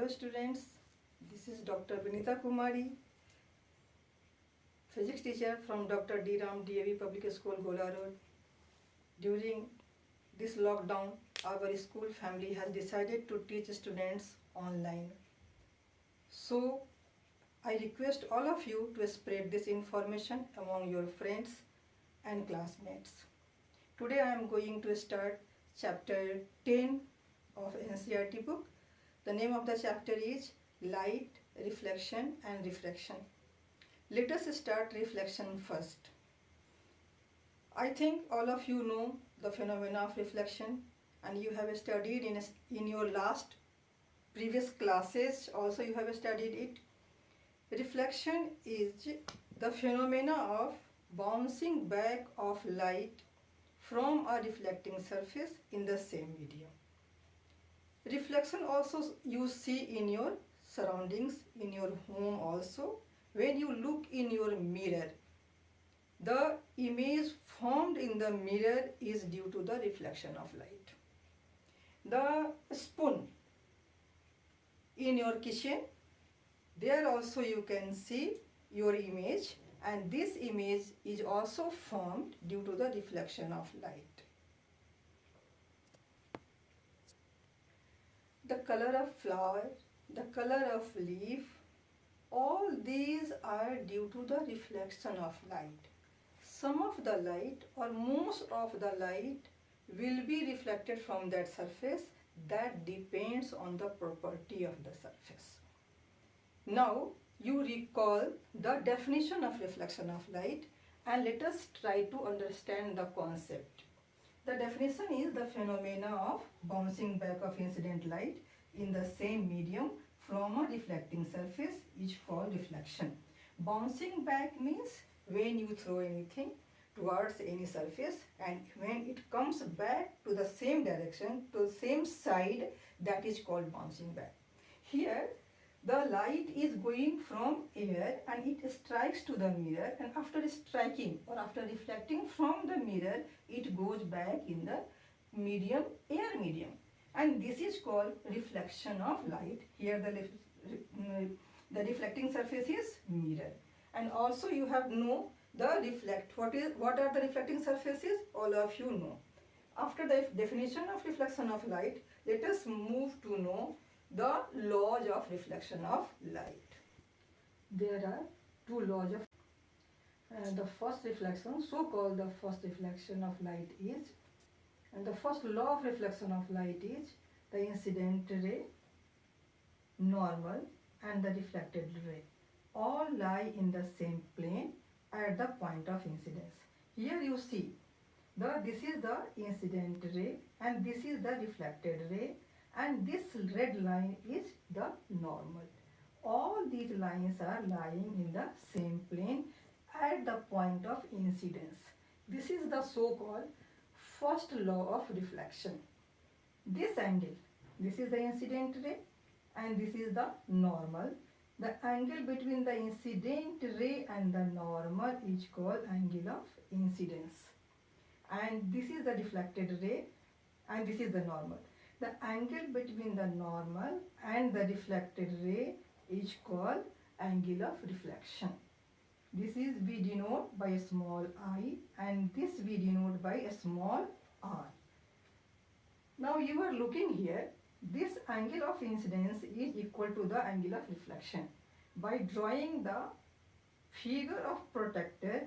Hello students, this is Dr. Vinita Kumari, physics teacher from Dr. D. Ram DAV Public School, Gola Road. During this lockdown, our school family has decided to teach students online. So, I request all of you to spread this information among your friends and classmates. Today I am going to start chapter 10 of NCERT book. The name of the chapter is Light, Reflection and Refraction. Let us start reflection first. I think all of you know the phenomena of reflection, and you have studied in your last previous classes also you have studied it. Reflection is the phenomena of bouncing back of light from a reflecting surface in the same medium. Reflection also you see in your surroundings, in your home also. When you look in your mirror, the image formed in the mirror is due to the reflection of light. The spoon in your kitchen, there also you can see your image, and this image is also formed due to the reflection of light. The color of flower, the color of leaf, all these are due to the reflection of light. Some of the light or most of the light will be reflected from that surface. That depends on the property of the surface. Now you recall the definition of reflection of light, and let us try to understand the concept. The definition is the phenomena of bouncing back of incident light in the same medium from a reflecting surface is called reflection. Bouncing back means when you throw anything towards any surface, and when it comes back to the same direction, to the same side, that is called bouncing back. Here the light is going from air and it strikes to the mirror, and after striking or after reflecting from the mirror, it goes back in the medium, air medium, and this is called reflection of light. Here the reflecting surface is mirror. And also you have know the reflect. What are the reflecting surfaces? All of you know. After the definition of reflection of light, let us move to know the laws of reflection of light. There are two laws of the first reflection, so called the first reflection of light is, and the first law of reflection of light is the incident ray, normal and the reflected ray all lie in the same plane at the point of incidence. Here you see this is the incident ray and this is the reflected ray, and this red line is the normal. All these lines are lying in the same plane at the point of incidence. This is the so-called first law of reflection. This angle, this is the incident ray and this is the normal. The angle between the incident ray and the normal is called angle of incidence. And this is the reflected ray and this is the normal. The angle between the normal and the reflected ray is called angle of reflection. This is we denote by a small I, and this we denote by a small r. Now you are looking here, this angle of incidence is equal to the angle of reflection. By drawing the figure of protector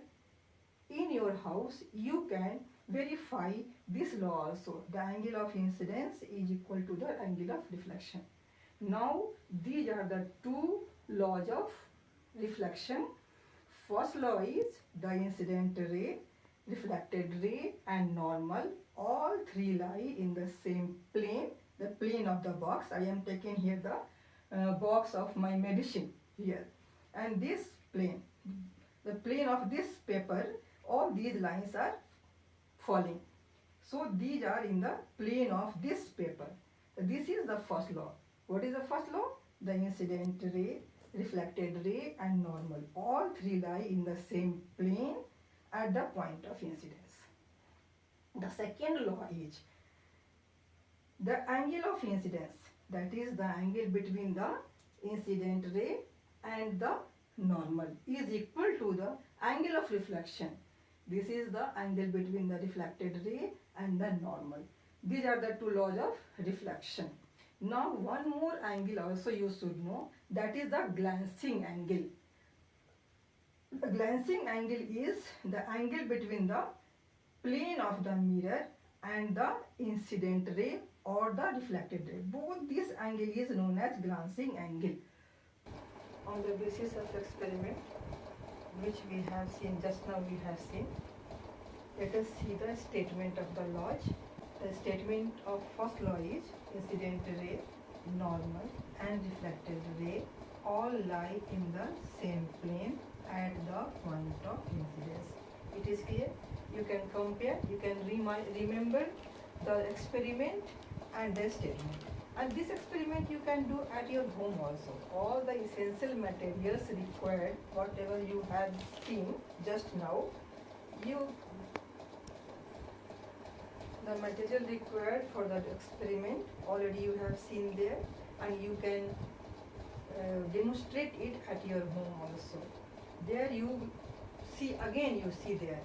in your house, you can verify this law also. The angle of incidence is equal to the angle of reflection. Now these are the two laws of reflection. First law is the incident ray, reflected ray and normal, all three lie in the same plane, the plane of the box. I am taking here the box of my medicine here, and this plane, the plane of this paper, all these lines are falling. So these are in the plane of this paper. This is the first law. What is the first law? The incident ray, reflected ray and normal, all three lie in the same plane at the point of incidence. The second law is the angle of incidence. that is the angle between the incident ray and the normal, is equal to the angle of reflection. This is the angle between the reflected ray and the normal. These are the two laws of reflection. Now one more angle also you should know, that is the glancing angle. The glancing angle is the angle between the plane of the mirror and the incident ray or the reflected ray. Both this angle is known as glancing angle. On the basis of experiment which we have seen, just now we have seen, let us see the statement of the laws. The statement of first law is incident ray, normal and reflected ray all lie in the same plane at the point of incidence. It is clear? You can compare, you can remember the experiment and the statement. And this experiment you can do at your home also. All the essential materials required, whatever you have seen just now, the material required for that experiment already you have seen there, and you can demonstrate it at your home also. There you see, again you see there,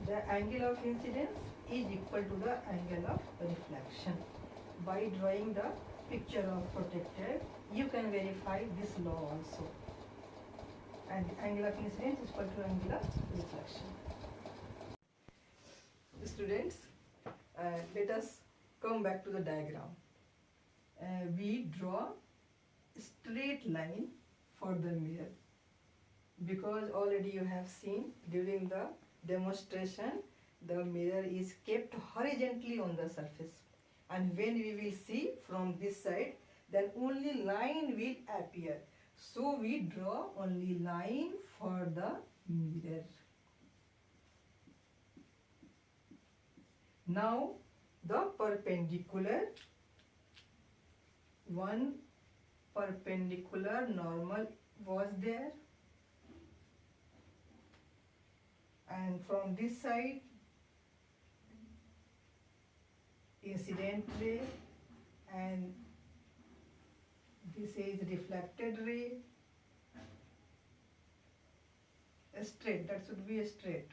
the angle of incidence is equal to the angle of reflection. By drawing the picture of protector, you can verify this law also. And the angle of incidence is equal to angle of reflection. Students, let us come back to the diagram. We draw a straight line for the mirror, because already you have seen during the demonstration the mirror is kept horizontally on the surface, and when we will see from this side, then only line will appear. So we draw only line for the mirror. Now the perpendicular, one perpendicular normal was there, and from this side incident ray, and this is reflected ray. A straight, that should be a straight.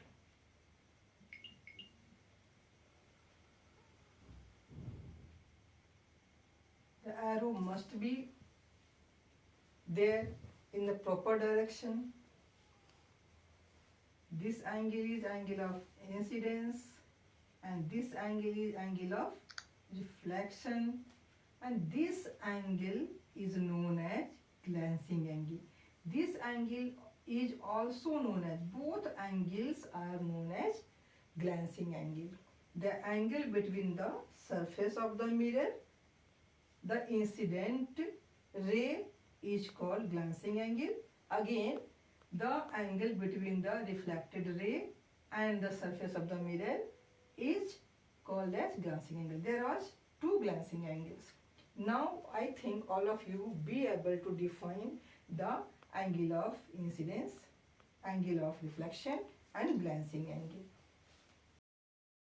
The arrow must be there in the proper direction. This angle is angle of incidence, and this angle is angle of reflection, and this angle is known as glancing angle. This angle is also known as, both angles are known as glancing angle. The angle between the surface of the mirror, the incident ray, is called glancing angle. Again, the angle between the reflected ray and the surface of the mirror is called as glancing angle. There are two glancing angles. Now I think all of you be able to define the angle of incidence, angle of reflection and glancing angle.